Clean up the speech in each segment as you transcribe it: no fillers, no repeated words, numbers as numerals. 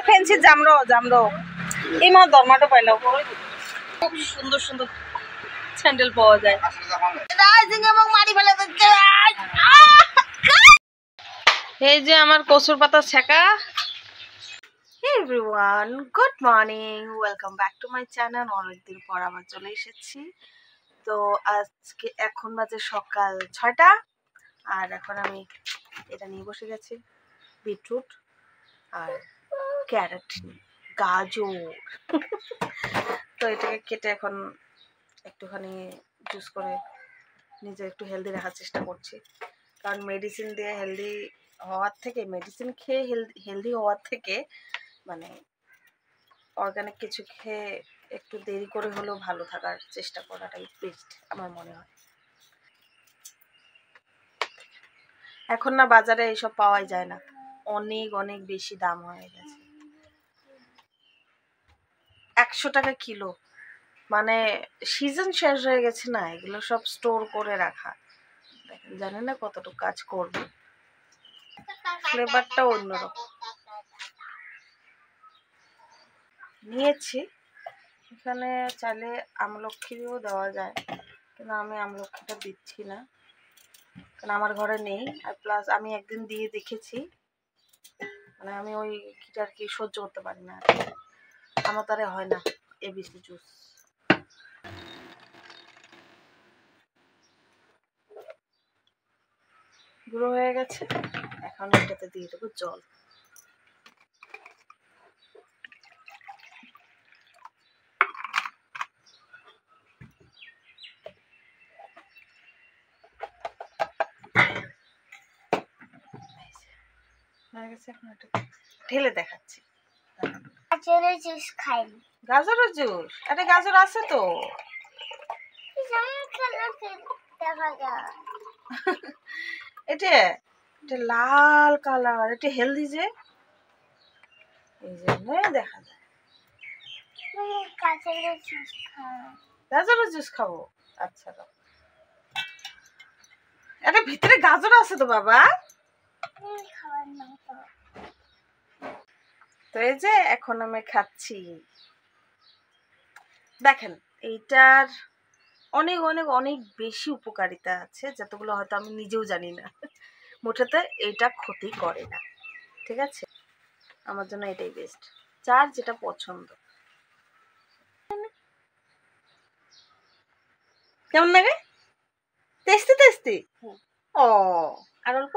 Fancy জামরো জামরো এই মা দরমাটো পাইলাম খুব সুন্দর সুন্দর স্যান্ডেল পাওয়া যায় এই যে আমার কচুর পাতা ছেঁকা everyone good morning welcome back to my channel অনেকদিন পর আবার চলে এসেছি তো আজকে এখন বাজে সকাল 6টা আর এখন আমি এটা নিয়ে বসে গেছি বিটরুট আর ক্যারট গাজর তো এটাকে কেটে এখন একটুখানি জুস করে নিজে একটু হেলদি রাখার চেষ্টা করছি কারণ মেডিসিন দিয়ে হেলদি হওয়ার থেকে মেডিসিন খেয়ে হেলদি হওয়ার থেকে মানে অর্গানিক কিছু খেয়ে একটু দেরি করে হলেও ভালো থাকার চেষ্টা করাটাই বেস্ট আমার মনে হয়। এখন না বাজারে এইসব পাওয়াই যায় না, অনেক অনেক বেশি দাম হয়ে গেছে, 100 টাকা কিলো। মানে সিজন শেষ হয়ে গেছে না, এগুলো সব স্টোর করে রাখা, দেখেন জানি না কতটুকু কাজ করবে, ফ্লেভারটা অন্যরকম। নিয়েছি এখানে, চাইলে আমলক্ষীও দেওয়া যায় কিন্তু আমি আমলক্ষীটা দিচ্ছি না কারণ আমার ঘরে নেই, আর প্লাস আমি একদিন দিয়ে দেখেছি মানে আমি ওই কিটা আর কি সহ্য করতে পারি না, আমার দ্বারা হয় না এবিসি জুস। গুঁড়ো হয়ে গেছে, এখন এটাতে দিয়ে দেবো জল। হয়ে গেছে, এখন এটা ঢেলে দেখাচ্ছি। গাজরের জুস খাই। গাজরের জুস? এটা গাজর আছে তো। এটা এটা লাল কালার, এটা হেলদি যে, এই জন্য দেখা যায়। গাজরের জুস খাবো? আচ্ছা, এটা ভিতরে গাজর আছে তো বাবা। তো এই যে এখন আমি খাচ্ছি, দেখেন এইটার অনেক অনেক অনেক বেশি উপকারিতা আছে, যতগুলো হয়তো আমি নিজেও জানি না। মোটেতে এটা ক্ষতি করে না, ঠিক আছে, আমার জন্য এটাই বেস্ট, যার যেটা পছন্দ। কেমন লাগে? Tasty tasty. ও আর অল্প।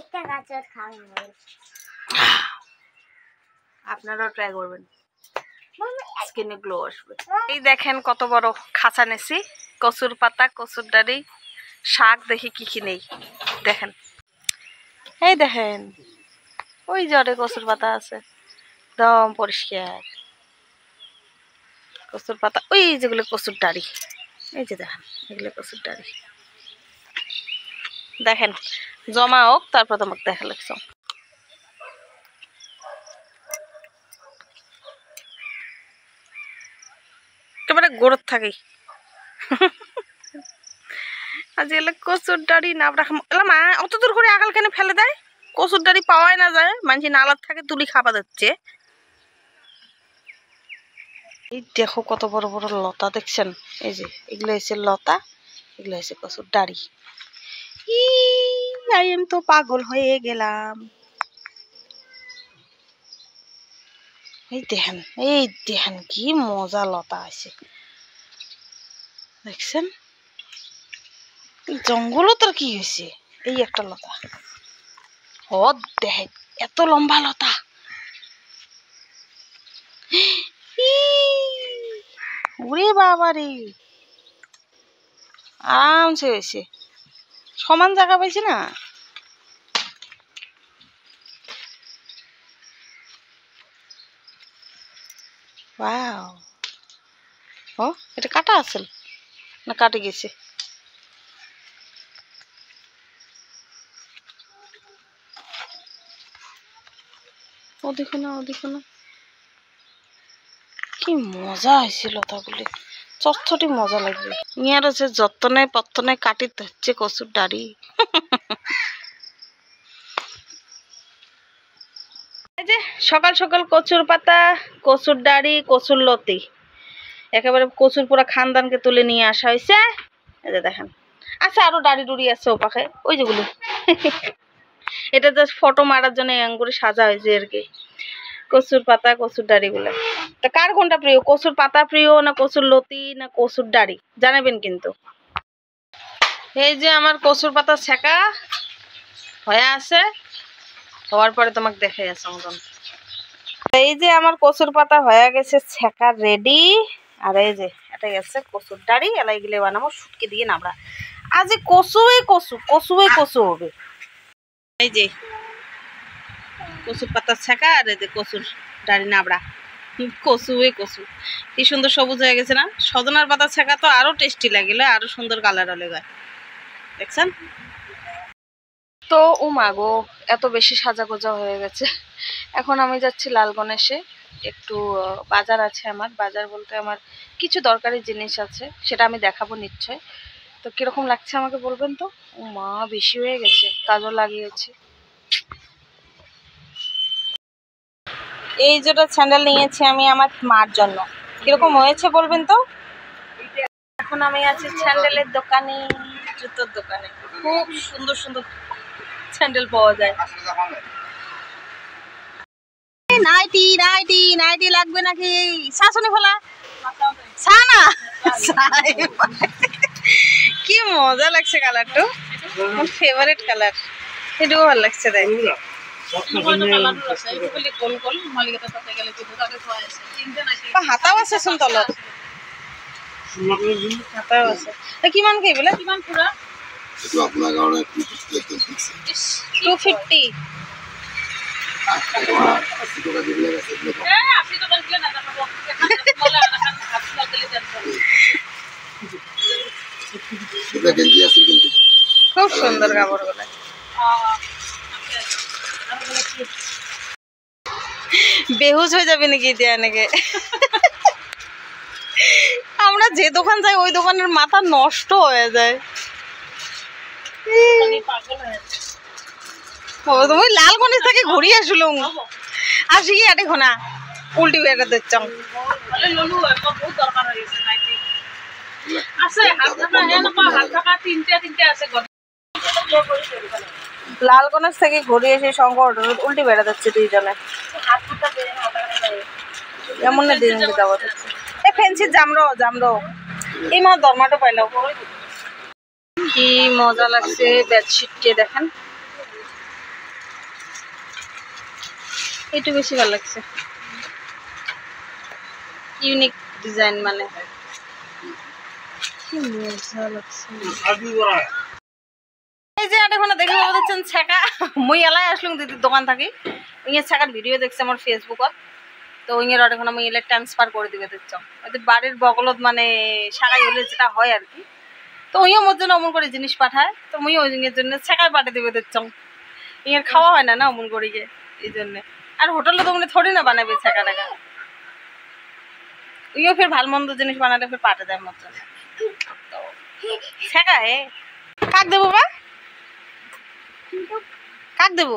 একটা গাজর খাওয়া, আপনারাও ট্রাই করবেন, স্কিনে গ্লো আসবে। এই দেখেন কত বড় খাঁচা নেছি, কচুর পাতা, কচুর ডাঁড়ি, শাক, দেখি কি কি নেই দেখেন। এই দেখেন ওই জরে কচুর পাতা আছে, একদম পরিষ্কার কচুর পাতা। ওই যেগুলো কচুর ডাঁড়ি, এই যে দেখেন এগুলো কচুর ডাঁড়ি। দেখেন জমা হোক তারপর তোমাকে দেখা লাগছ। একেবারে গোড়ত থাকি আজ এলে কচুর ডাঁড়ি না এলা মা অত দূর করে আগাল কেন ফেলে দেয়, কচুর ডাঁড়ি পাওয়াই না যায়, মানুষ নালার থাকে তুলি খাবা দিচ্ছে। এই দেখো কত বড় বড় লতা দেখছেন, এই যে এগুলো হচ্ছে লতা, এগুলো হচ্ছে কচুর ডাঁড়ি। আমি তো পাগল হয়ে গেলাম। এই দেখেন কি মজা লতা আছে দেখছেন, জঙ্গলও তোর কি হয়েছে, এই একটা লতা, হদ দেখেন এত লম্বা লতা, ওরে বাবা রে, আরামসে হয়েছে, সমান জায়গা পাইছে না। ওয়াও, ও এটা কাটা আছে না কাটে গেছে? ও দেখো না, ও দেখো না, কি মজা হয়েছিল লতাগুলি, চটচটি মজা লাগবে। ইয়ার হচ্ছে যত্নে পত্তনে কাটিতে হচ্ছে কচুর ডাড়ি। এই যে সকাল সকাল কচুর পাতা, কচুর ডাড়ি, কচুর লতি, একেবারে কচুর পুরা খানদানকে তুলে নিয়ে আসা হয়েছে। এই যে দেখেন, আচ্ছা আরো ডাড়ি ডুড়ি আছে ও পাখে, ওই যেগুলো। এটা জাস্ট ফটো মারার জন্য এরকম করে সাজা হয়েছে আর কি। কচুর পাতা, কচুর ডাড়ি গুলো। তা কার কোনটা প্রিয়, কচুর পাতা প্রিয় না কচুর লতি না কচুর ডাড়ি, জানাবেন কিন্তু। এই যে আমার কচুর পাতা ছেঁকা হয়ে আছে, হওয়ার পরে তোমাকে দেখে আছে মতন। এই যে আমার কচুর পাতা হয়ে গেছে ছেঁকা রেডি। আর এই যে এটা গেছে কচুর ডাড়ি, এলাই গিলে বানাবো শুটকি দিয়ে নাবড়া। আজ কচুয়ে কচু, কচুয়ে কচু হবে। এই যে কচুর পাতা ছেঁকা আর এই যে কচুর ডাড়ি নাবড়া, কচুয়ে কচু। কি সুন্দর সবুজ হয়ে গেছে না? সজনার পাতা ছেঁকা তো আরো টেস্টি লাগিলে, আরো সুন্দর কালার হলে গায়ে, দেখছেন তো। ও মাগো, এত বেশি সাজা গোজা হয়ে গেছে। এখন আমি যাচ্ছি লাল গণেশে, একটু বাজার আছে আমার। বাজার বলতে আমার কিছু দরকারি জিনিস আছে, সেটা আমি দেখাবো নিশ্চয়। তো কিরকম লাগছে আমাকে বলবেন তো। ও মা, বেশি হয়ে গেছে, কাজও লাগিয়েছি। এই যেটা স্যান্ডেল নিয়েছি আমি আমার মার জন্য, কিরকম হয়েছে বলবেন তো। এখন আমি আছি স্যান্ডেলের দোকানে, জুতোর দোকানে। খুব সুন্দর সুন্দর স্যান্ডেল পাওয়া যায়। নাইটি নাইটি নাইটি লাগবে নাকি? শাশুনি ফলা সানা, কি মজা লাগছে কালারটা, আমার ফেভারিট কালার। এটাও ভালো লাগছে দেখ। হাতাও আছে চোন তলত, হাতাও আছে। কিমান কি বোলে? কিমান পুৰা? 250। খুব সুন্দর কাপড় গুলো। বেহুশ হয়ে যাবে নাকি দিয়ে নাকি? আমরা যে দোকান যাই ওই দোকানের মাথা নষ্ট হয়ে যায়। তুমি লাল গণেশ থেকে ঘুরিয়ে আসলো আসি কি আটে খোনা উল্টি বেটা দিচ্ছ। লাল গণেশ থেকে ঘুরিয়ে এসে শঙ্কর উল্টি বেড়া যাচ্ছে দুইজনে। এমন না দিন যাবো এই ফেন্সির জামরো জামরো এই মা দরমাটো পাইল। কি মজা লাগছে বেডশিটকে দেখেন, একটু বেশি ভালো লাগছে। ইউনিক ডিজাইন, মানে কি মজা লাগছে। এই যে এখন দেখে বলছেন ছেঁকা, মুই এলাই আসলুম দিদির দোকান থাকি। ইয়ে ছেঁকার ভিডিও দেখছে আমার ফেসবুকত, তো ইয়ের এখন আমি এলে ট্রান্সফার করে দিবে দেখছ। ওদের বাড়ির বগলত মানে সাগাই হলে যেটা হয় আর কি। তো ওইও মোর জন্য অমন করে জিনিস পাঠায়, তো মুই ওই জন্য ছেঁকায় পাঠিয়ে দিবে দেখছ। ইয়ের খাওয়া হয় না না অমন করি গে, এই জন্যে। আর হোটেলে তো মানে থোড়ি না বানাবে ছেঁকা টাকা, ইও ফের ভাল মন্দ জিনিস বানালে ফের পাঠে দেয় মোর জন্য। ছেঁকা হে কাক দেবো বা, কাক দেবো?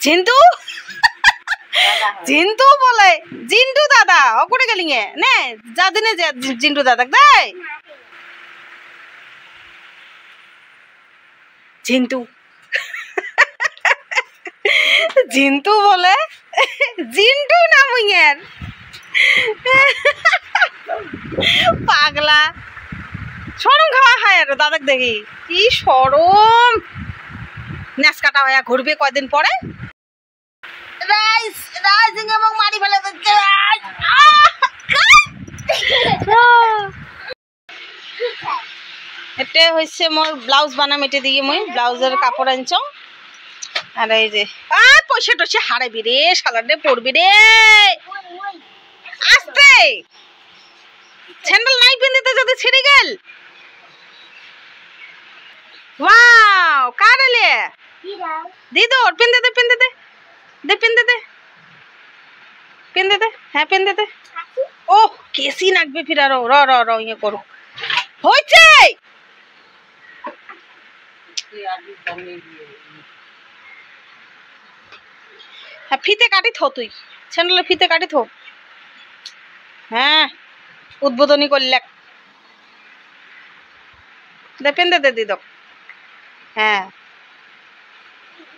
ঝিন্তু, ঝিন্তু বলে জিন্টু দাদা ও করে গেলি নে যা দিনে জিন্টু দাদা দেয় ঝিন্তু, ঝিন্তু বলে জিন্টু না মুইয়ের পাগলা। সরম খাওয়া খায় আর দাদাক দেখি কি সরম, নাচ কাটা হয়ে ঘুরবে কয়দিন পরে। রাইস রাইজিং এবং মারি ফেলে দিচ্ছে। এটা হচ্ছে মোর ব্লাউজ বানাম, এটে দিকে মুই ব্লাউজের কাপড় আনছ। আর এই যে পয়সা টয়সা হারাবি রে, সালাডে পড়বি রে। আস্তে স্যান্ডেল নাই পিন্দিতে যদি ছিড়ে গেল। ওয়াও কার এলে দিদোর পিন্দে দে পিন্দে দে দে পিন্দে দে। পেন দে দে, হ্যাঁ পেন দে দে। ও কেসি নাকবে ফির আরো, র র র ইয়ে করো হয়েছে। হ্যাঁ ফিতে কাটি থো, তুই স্যান্ডেলের ফিতে কাটি থো। হ্যাঁ উদ্বোধনী করলে দে পেন দে দে দিদ। হ্যাঁ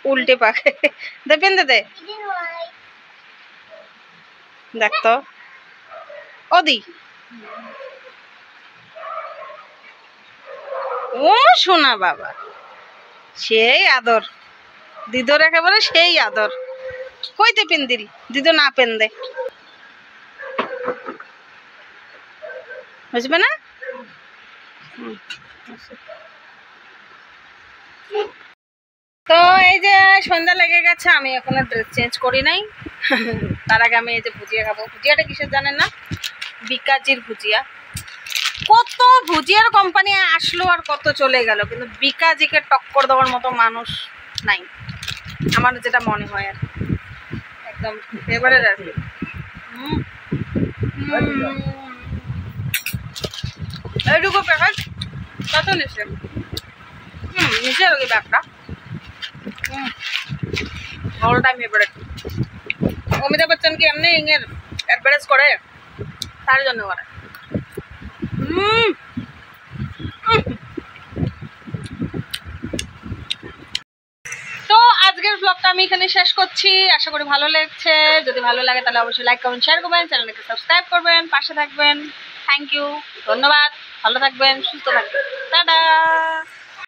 উল্টে পাকে দে পেন দে দে। দেখ তো ওদি, ও শোনা বাবা, সেই আদর দিদর, একেবারে সেই আদর। কইতে পেন দিল দিদ না পেন দে, বুঝবে না। তো এই যে সন্ধ্যা লেগে গেছে, আমি এখনো ড্রেস চেঞ্জ করি নাই। তার আগে আমি এই যে ভুজিয়া খাবো। ভুজিয়াটা কিসের জানেন না? বিকাজির ভুজিয়া। কত ভুজিয়ার কোম্পানি আসলো আর কত চলে গেল, কিন্তু বিকাজিকে টক্কর দেওয়ার মতো মানুষ নাই, আমার যেটা মনে হয় আর একদম ফেভারিট আর কি। এইটুকু প্যাকেট কত নিচ্ছে? নিচে আর কি ব্যাগটা all time favourite. Amitabh Bachchan কি এমনি ইংয়ের অ্যাডভার্টাইজ করে, তার জন্য করে। তো আজকের ব্লগটা আমি এখানে শেষ করছি, আশা করি ভালো লাগছে। যদি ভালো লাগে তাহলে অবশ্যই লাইক কমেন্ট শেয়ার করবেন, চ্যানেলটাকে সাবস্ক্রাইব করবেন, পাশে থাকবেন। থ্যাংক ইউ, ধন্যবাদ। ভালো থাকবেন, সুস্থ থাকবেন, টাটা।